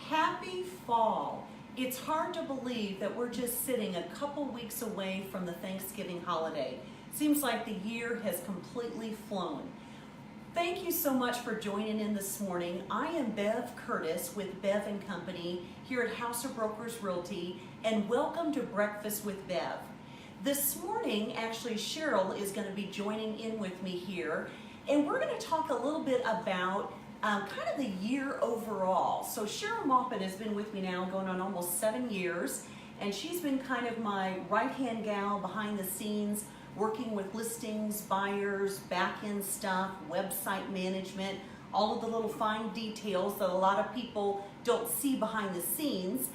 Happy fall. It's hard to believe that we're just sitting a couple weeks away from the Thanksgiving holiday. Seems like the year has completely flown. Thank you so much for joining in this morning. I am Bev Curtis with Bev & Company here at House of Brokers Realty, and welcome to Breakfast with Bev. This morning, actually, Cheryl is going to be joining in with me here, and we're going to talk a little bit about kind of the year overall. So Cheryl Maupin has been with me now going on almost 7 years, and she's been kind of my right-hand gal behind the scenes, working with listings, buyers, back-end stuff, website management, all of the little fine details that a lot of people don't see behind the scenes.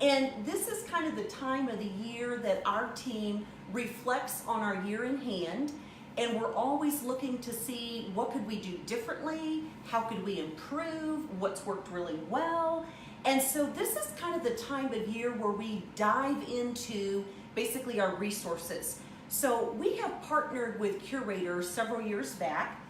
And this is kind of the time of the year that our team reflects on our year in hand, and we're always looking to see what could we do differently, how could we improve, what's worked really well. And so this is kind of the time of year where we dive into basically our resources. So we have partnered with Curator several years back,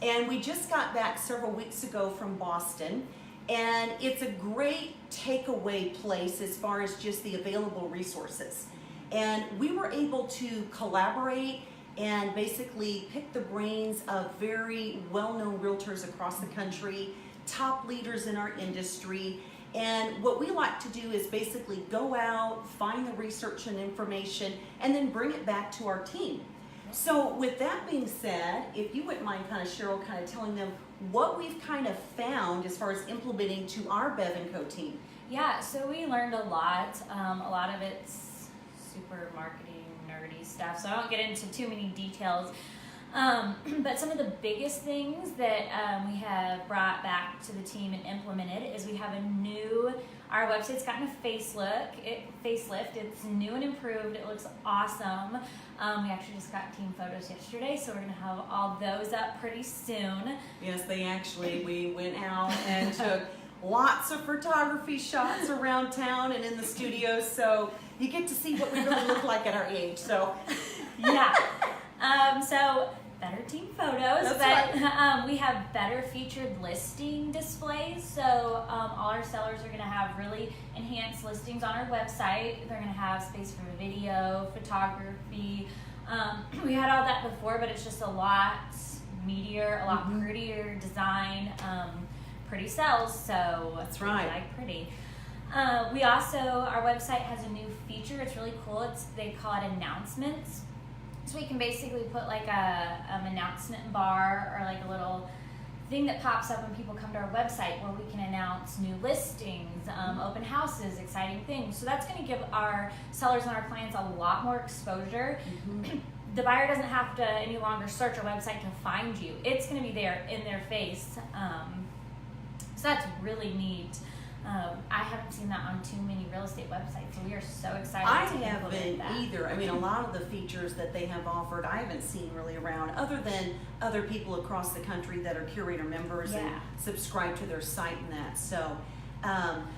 and we just got back several weeks ago from Boston, and it's a great takeaway place as far as just the available resources. And we were able to collaborate and basically pick the brains of very well-known realtors across the country, top leaders in our industry. And what we like to do is basically go out, find the research and information, and then bring it back to our team. So with that being said, if you wouldn't mind kind of, Cheryl, kind of telling them what we've kind of found as far as implementing to our Bev & Co team. Yeah, so we learned a lot. A lot of it's super marketing, nerdy stuff, so I won't get into too many details. But some of the biggest things that we have brought back to the team and implemented is we have our website's gotten a facelift. It's new and improved. It looks awesome. We actually just got team photos yesterday, so we're gonna have all those up pretty soon. Yes, we went out and took lots of photography shots around town and in the studio, so you get to see what we really look like at our age. So yeah. So better team photos, right. We have better featured listing displays. So all our sellers are going to have really enhanced listings on our website. They're going to have space for video, photography. We had all that before, but it's just a lot meatier, a lot prettier design, pretty sells. So that's right. I like pretty. We also, our website has a new feature. It's really cool. They call it announcements. So we can basically put like a announcement bar or like a little thing that pops up when people come to our website where we can announce new listings, open houses, exciting things. So that's going to give our sellers and our clients a lot more exposure. The buyer doesn't have to any longer search our website to find you. It's going to be there in their face. So that's really neat. I haven't seen that on too many real estate websites, so we are so excited to implement that. Either. I mean, a lot of the features that they have offered, I haven't seen really around, other than other people across the country that are Curator members and subscribe to their site and that. So, and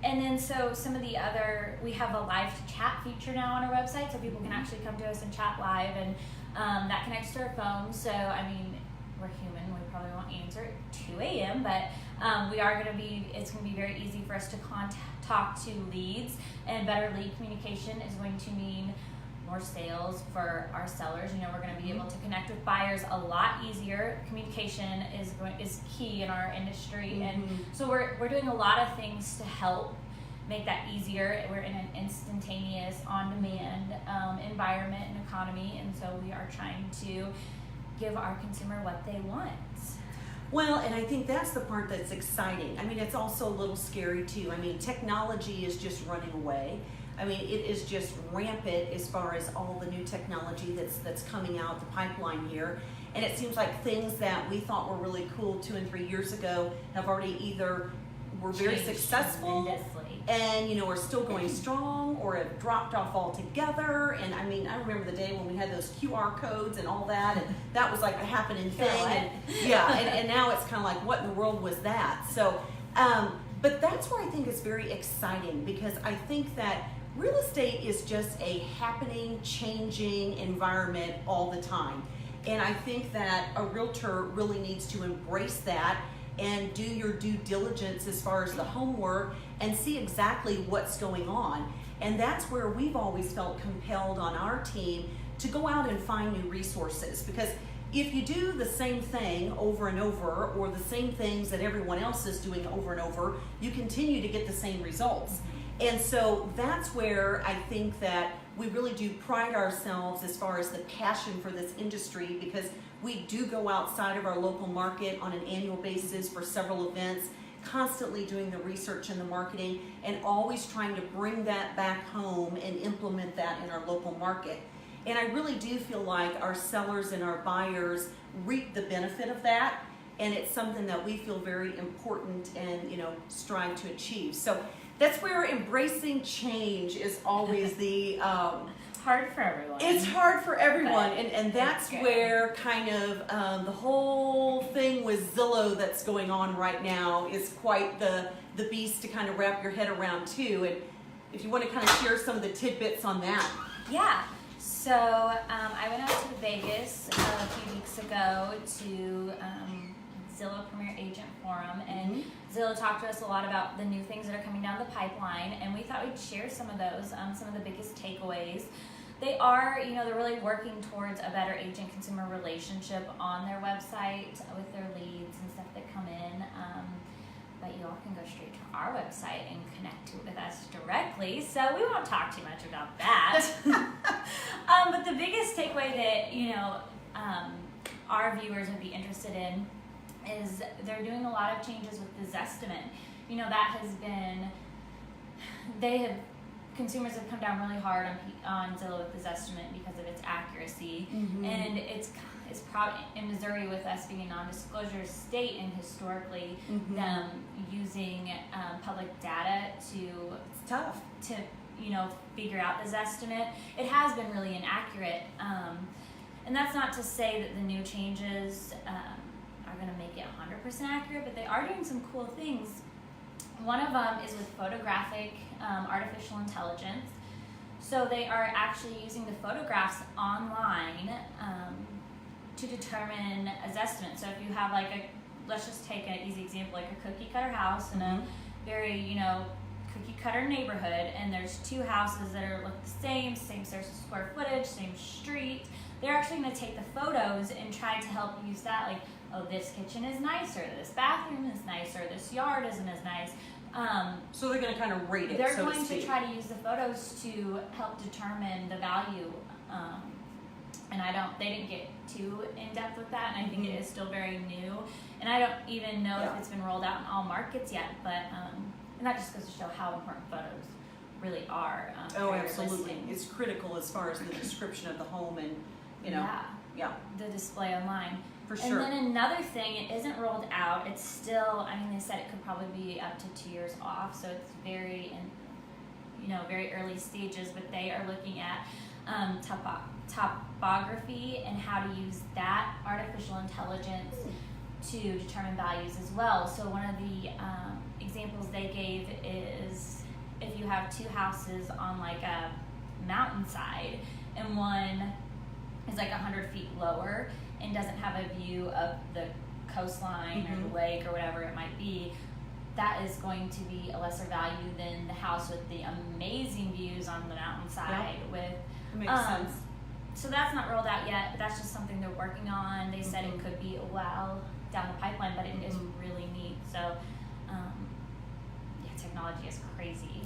then so some of the other, we have a live chat feature now on our website, so people can actually come to us and chat live, and that connects to our phone. So, I mean, we're human, we probably won't answer at 2 a.m., but it's going to be very easy for us to talk to leads, and better lead communication is going to mean more sales for our sellers. You know, we're going to be able to connect with buyers a lot easier. Communication is key in our industry, and so we're doing a lot of things to help make that easier. We're in an instantaneous, on-demand environment and economy, and so we are trying to give our consumer what they want. Well, and I think that's the part that's exciting. I mean, it's also a little scary too. I mean, technology is just running away. I mean, it is just rampant as far as all the new technology that's coming out the pipeline here. And it seems like things that we thought were really cool 2 and 3 years ago have already either were very successful and, you know, are still going strong or have dropped off altogether. And I mean, I remember the day when we had those QR codes and all that, and that was like a happening thing. And, and now it's kind of like, what in the world was that? So, but that's where I think it's very exciting, because I think that real estate is just a happening, changing environment all the time. And I think that a realtor really needs to embrace that and do your due diligence as far as the homework and see exactly what's going on. And that's where we've always felt compelled on our team to go out and find new resources, because if you do the same thing over and over, or the same things that everyone else is doing over and over, you continue to get the same results. And so that's where I think that we really do pride ourselves as far as the passion for this industry, because we do go outside of our local market on an annual basis for several events, constantly doing the research and the marketing, and always trying to bring that back home and implement that in our local market. And I really do feel like our sellers and our buyers reap the benefit of that, and it's something that we feel very important and, you know, strive to achieve. So that's where embracing change is always the hard for everyone. It's hard for everyone, But and that's where kind of the whole thing with Zillow that's going on right now is quite the beast to kind of wrap your head around too. And if you want to kind of share some of the tidbits on that. Yeah. So I went out to Vegas a few weeks ago to Zillow Premier Agent Forum, and Zillow talked to us a lot about the new things that are coming down the pipeline, and we thought we'd share some of those, some of the biggest takeaways. They are, you know, they're really working towards a better agent-consumer relationship on their website with their leads and stuff that come in. But you all can go straight to our website and connect with us directly, so we won't talk too much about that. But the biggest takeaway that, you know, our viewers would be interested in is they're doing a lot of changes with the Zestimate. You know, that has been, consumers have come down really hard on Zillow with the Zestimate because of its accuracy, and it's probably in Missouri, with us being a non-disclosure state, and historically them using public data It's tough to you know, figure out the Zestimate. It has been really inaccurate, and that's not to say that the new changes are going to make it 100% accurate, but they are doing some cool things. One of them is with photographic artificial intelligence. So they are actually using the photographs online to determine a Zestimate. So if you have like let's just take an easy example, like a cookie cutter house in a very, you know, cookie cutter neighborhood, and there's two houses that look the same square footage, same street. They're actually going to take the photos and try to help use that, like, oh, this kitchen is nicer, this bathroom is nicer, this yard isn't as nice. So they're going to kind of rate it. They're going to try to use the photos to help determine the value. And they didn't get too in depth with that, and I think it is still very new. And I don't even know if it's been rolled out in all markets yet, but and that just goes to show how important photos really are. Oh, absolutely. It's critical as far as the description of the home and, you know, the display online. For sure. And then another thing, it isn't rolled out. It's still, I mean, they said it could probably be up to 2 years off, so it's very early stages, but they are looking at topography and how to use that artificial intelligence to determine values as well. So one of the examples they gave is if you have two houses on like a mountainside, and one is like 100 feet lower and doesn't have a view of the coastline or the lake or whatever it might be, that is going to be a lesser value than the house with the amazing views on the mountainside. That makes sense. So that's not rolled out yet, but that's just something they're working on. They said it could be a while down the pipeline, but it is really neat. So technology is crazy.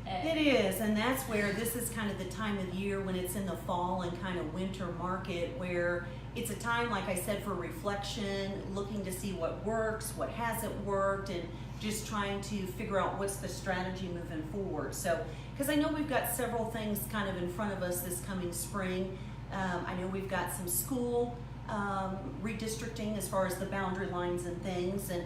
It is, and that's where this is kind of the time of year when it's in the fall and kind of winter market, where it's a time, like I said, for reflection, looking to see what works, what hasn't worked, and just trying to figure out what's the strategy moving forward. So, because I know we've got several things kind of in front of us this coming spring. I know we've got some school redistricting as far as the boundary lines and things, and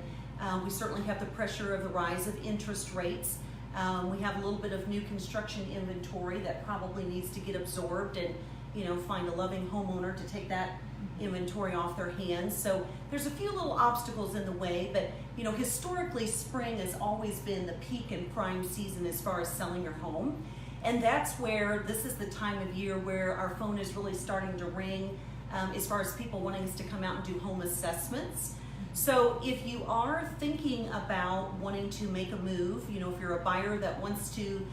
we certainly have the pressure of the rise of interest rates. We have a little bit of new construction inventory that probably needs to get absorbed, and find a loving homeowner to take that inventory off their hands. So there's a few little obstacles in the way, but historically spring has always been the peak and prime season as far as selling your home. And that's where this is the time of year where our phone is really starting to ring as far as people wanting us to come out and do home assessments. So if you are thinking about wanting to make a move, if you're a buyer that wants to,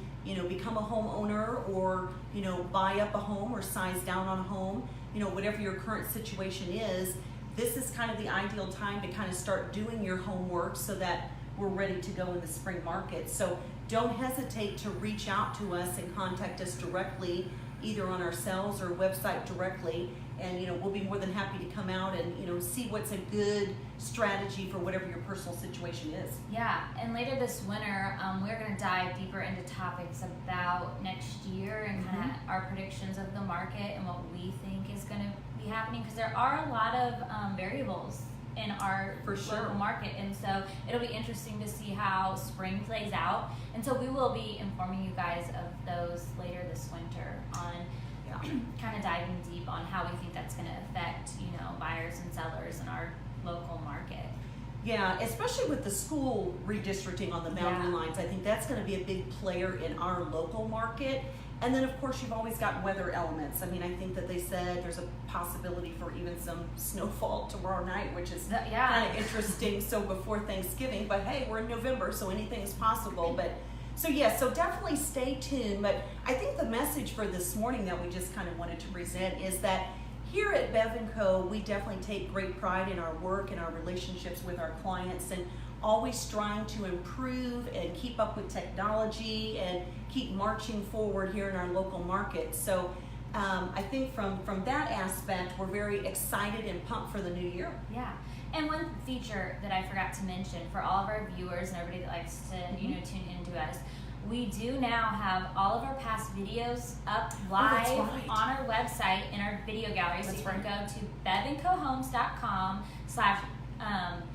become a homeowner or, buy up a home or size down on a home, whatever your current situation is, this is kind of the ideal time to kind of start doing your homework so that we're ready to go in the spring market. So don't hesitate to reach out to us and contact us directly, either on our sales or website directly, and we'll be more than happy to come out and see what's a good strategy for whatever your personal situation is. Yeah, and later this winter, we're going to dive deeper into topics about next year and kind of our predictions of the market and what we think is going to be happening, because there are a lot of variables in our local market, and so it'll be interesting to see how spring plays out, and so we will be informing you guys of those later this winter on kind of diving deep on how we think that's going to affect buyers and sellers in our local market. Yeah, especially with the school redistricting on the boundary lines, I think that's going to be a big player in our local market. And then, of course, you've always got weather elements. I mean, I think that they said there's a possibility for even some snowfall tomorrow night, which is kind of interesting. So before Thanksgiving, but hey, we're in November, so anything is possible. But so definitely stay tuned. But I think the message for this morning that we just kind of wanted to present is that here at Bev & Co., we definitely take great pride in our work and our relationships with our clients, and always trying to improve and keep up with technology and keep marching forward here in our local market. So I think from that aspect, we're very excited and pumped for the new year. Yeah. And one feature that I forgot to mention for all of our viewers and everybody that likes to tune into us, we do now have all of our past videos up live on our website in our video gallery. So you can go to bevandcohomes.com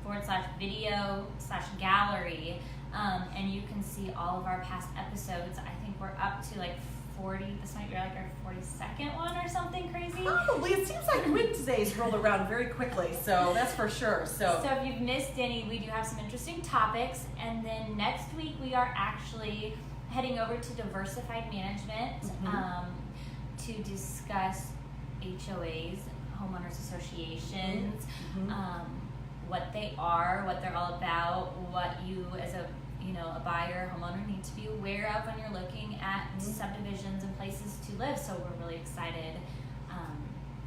/video/gallery, and you can see all of our past episodes. I think we're up to like 40. This might be like our 42nd one or something crazy. Probably. It seems like Wednesdays roll around very quickly, so that's for sure. So if you've missed any, we do have some interesting topics, and then next week we are actually heading over to Diversified Management to discuss HOAs, homeowners associations, what they are, what they're all about, what you as a buyer, homeowner need to be aware of when you're looking at subdivisions and places to live. So we're really excited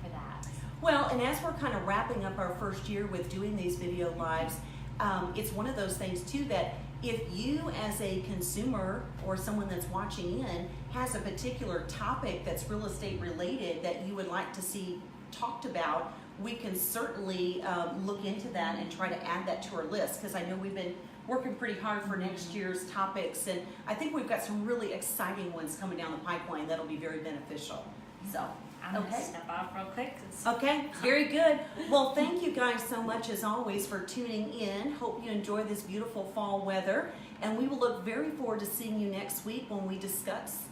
for that. Well, and as we're kind of wrapping up our first year with doing these video lives, it's one of those things too that if you as a consumer or someone that's watching in has a particular topic that's real estate related that you would like to see talked about, we can certainly look into that and try to add that to our list, because I know we've been working pretty hard for next year's topics, and I think we've got some really exciting ones coming down the pipeline that'll be very beneficial. So I'm going to step off real quick. Okay, very good. Well, thank you guys so much as always for tuning in. Hope you enjoy this beautiful fall weather, and we will look very forward to seeing you next week when we discuss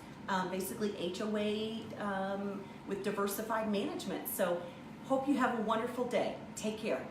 basically HOA with Diversified Management. So hope you have a wonderful day. Take care.